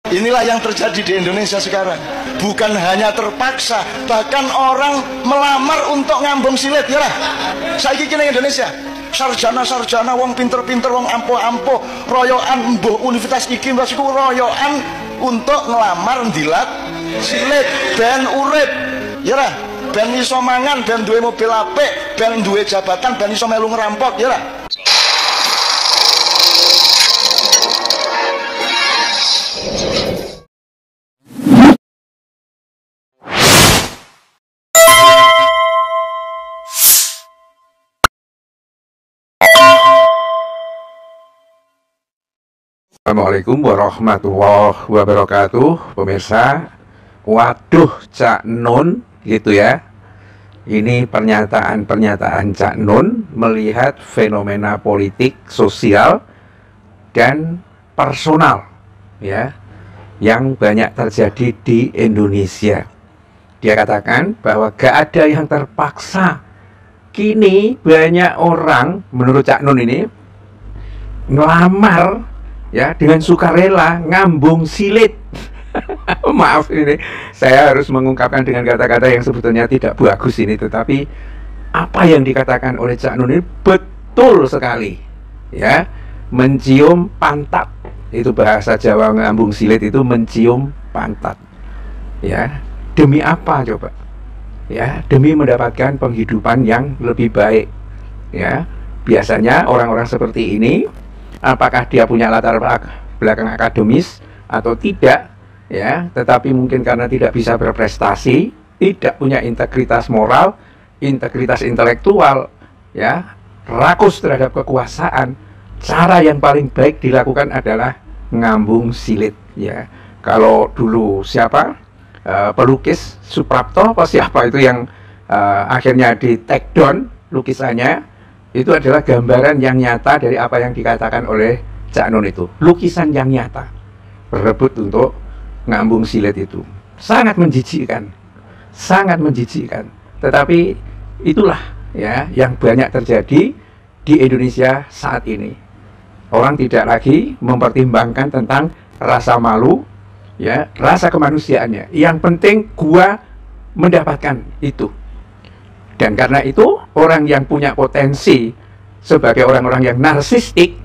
Inilah yang terjadi di Indonesia sekarang. Bukan hanya terpaksa, bahkan orang melamar untuk ngambung silit, ya lah. Saiki kene Indonesia, sarjana-sarjana, wong pinter-pinter, wong ampuh-ampuh, royokan mbuh universitas iki mbasiku royokan untuk ngelamar ndilat silit ben urip, ya lah. Ben iso mangan, ben duwe mobil apik, ben duwe jabatan, ben iso melu ngerampok, ya lah. Assalamualaikum warahmatullahi wabarakatuh. Pemirsa, waduh Cak Nun gitu ya. Ini pernyataan-pernyataan Cak Nun melihat fenomena politik, sosial, dan personal ya, yang banyak terjadi di Indonesia. Dia katakan bahwa gak ada yang terpaksa. Kini banyak orang, menurut Cak Nun ini, ngelamar ya dengan sukarela ngambung silit. Maaf, ini saya harus mengungkapkan dengan kata-kata yang sebetulnya tidak bagus ini, tetapi apa yang dikatakan oleh Cak Nun ini betul sekali ya. Mencium pantat, itu bahasa Jawa, ngambung silit itu mencium pantat ya. Demi apa coba? Ya, demi mendapatkan penghidupan yang lebih baik ya. Biasanya orang-orang seperti ini, apakah dia punya latar belakang akademis atau tidak ya, tetapi mungkin karena tidak bisa berprestasi, tidak punya integritas moral, integritas intelektual ya, rakus terhadap kekuasaan, cara yang paling baik dilakukan adalah ngambung silit ya. Kalau dulu siapa, pelukis Suprapto apa siapa itu yang akhirnya di take down lukisannya, itu adalah gambaran yang nyata dari apa yang dikatakan oleh Cak Nun itu. Lukisan yang nyata berebut untuk ngambung silit itu. Sangat menjijikkan. Sangat menjijikkan. Tetapi itulah ya yang banyak terjadi di Indonesia saat ini. Orang tidak lagi mempertimbangkan tentang rasa malu ya, rasa kemanusiaannya. Yang penting gua mendapatkan itu. Dan karena itu, orang yang punya potensi sebagai orang-orang yang narsistik,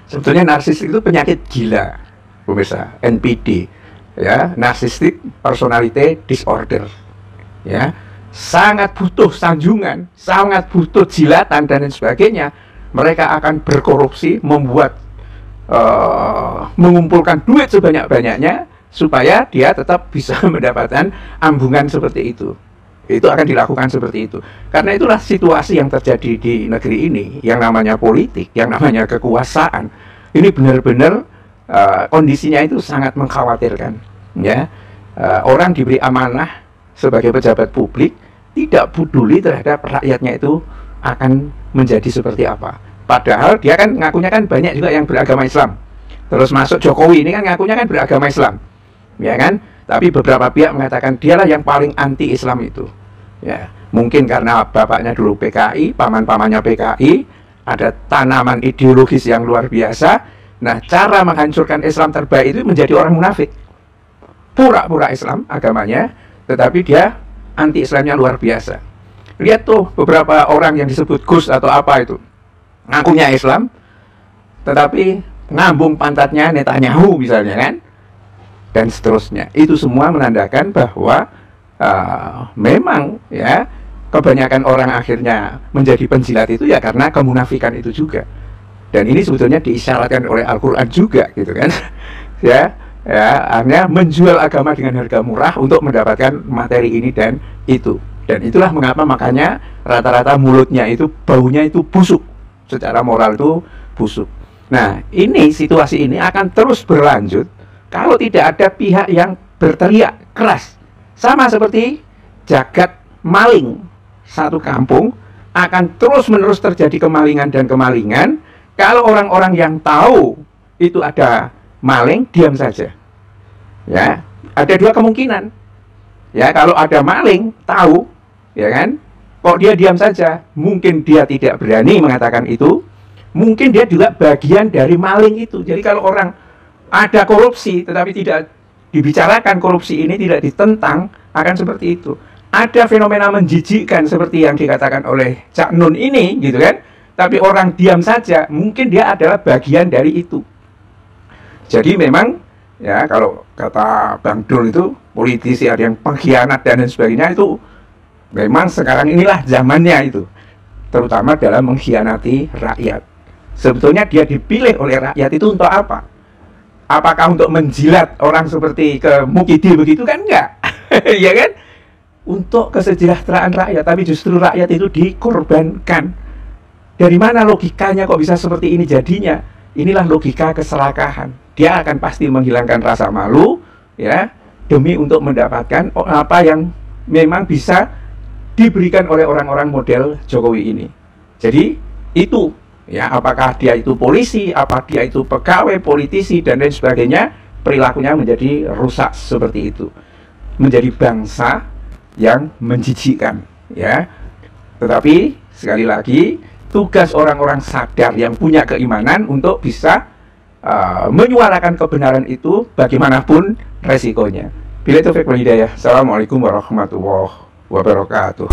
sebetulnya narsistik itu penyakit gila, pemirsa, NPD, ya, narcissistic personality disorder, ya, sangat butuh sanjungan, sangat butuh jilatan dan lain sebagainya. Mereka akan berkorupsi, membuat, mengumpulkan duit sebanyak-banyaknya supaya dia tetap bisa mendapatkan ambungan seperti itu. Itu akan dilakukan seperti itu. Karena itulah situasi yang terjadi di negeri ini, yang namanya politik, yang namanya kekuasaan. Ini benar-benar kondisinya itu sangat mengkhawatirkan. Ya, orang diberi amanah sebagai pejabat publik, tidak peduli terhadap rakyatnya itu akan menjadi seperti apa. Padahal dia kan ngakunya kan banyak juga yang beragama Islam. Terus masuk Jokowi ini kan ngakunya kan beragama Islam, ya kan? Tapi beberapa pihak mengatakan dialah yang paling anti Islam itu. Ya, mungkin karena bapaknya dulu PKI, paman-pamannya PKI, ada tanaman ideologis yang luar biasa. Nah, cara menghancurkan Islam terbaik itu menjadi orang munafik. Pura-pura Islam agamanya, tetapi dia anti-Islamnya luar biasa. Lihat tuh beberapa orang yang disebut Gus atau apa itu, ngakunya Islam, tetapi ngambung pantatnya Netanyahu misalnya kan, dan seterusnya. Itu semua menandakan bahwa memang ya kebanyakan orang akhirnya menjadi penjilat itu ya karena kemunafikan itu juga. Dan ini sebetulnya diisyaratkan oleh Al-Quran juga gitu kan. ya akhirnya menjual agama dengan harga murah untuk mendapatkan materi ini dan itu. Dan itulah mengapa makanya rata-rata mulutnya itu baunya itu busuk, secara moral itu busuk. Nah, ini situasi ini akan terus berlanjut kalau tidak ada pihak yang berteriak keras. Sama seperti jagat maling, satu kampung akan terus-menerus terjadi kemalingan dan kemalingan. Kalau orang-orang yang tahu itu ada maling, diam saja. Ya, ada dua kemungkinan. Ya, kalau ada maling, tahu, ya kan? Kok dia diam saja? Mungkin dia tidak berani mengatakan itu. Mungkin dia juga bagian dari maling itu. Jadi kalau orang ada korupsi tetapi tidak dibicarakan, korupsi ini tidak ditentang, akan seperti itu. Ada fenomena menjijikkan seperti yang dikatakan oleh Cak Nun ini, gitu kan, tapi orang diam saja, mungkin dia adalah bagian dari itu. Jadi memang ya, kalau kata Bang Dul itu politisi ada yang pengkhianat dan lain sebagainya, itu memang sekarang inilah zamannya itu, terutama dalam mengkhianati rakyat. Sebetulnya dia dipilih oleh rakyat itu untuk apa? Apakah untuk menjilat orang seperti ke Mukidi begitu kan? Enggak. Ya kan? Untuk kesejahteraan rakyat, tapi justru rakyat itu dikorbankan. Dari mana logikanya kok bisa seperti ini jadinya? Inilah logika keserakahan. Dia akan pasti menghilangkan rasa malu, ya, demi untuk mendapatkan apa yang memang bisa diberikan oleh orang-orang model Jokowi ini. Jadi itu, ya, apakah dia itu polisi, apa dia itu pegawai, politisi dan lain sebagainya, perilakunya menjadi rusak seperti itu, menjadi bangsa yang menjijikkan, ya. Tetapi sekali lagi, tugas orang-orang sadar yang punya keimanan untuk bisa menyuarakan kebenaran itu bagaimanapun resikonya. Bila taufik wal hidayah. Assalamualaikum warahmatullahi wabarakatuh.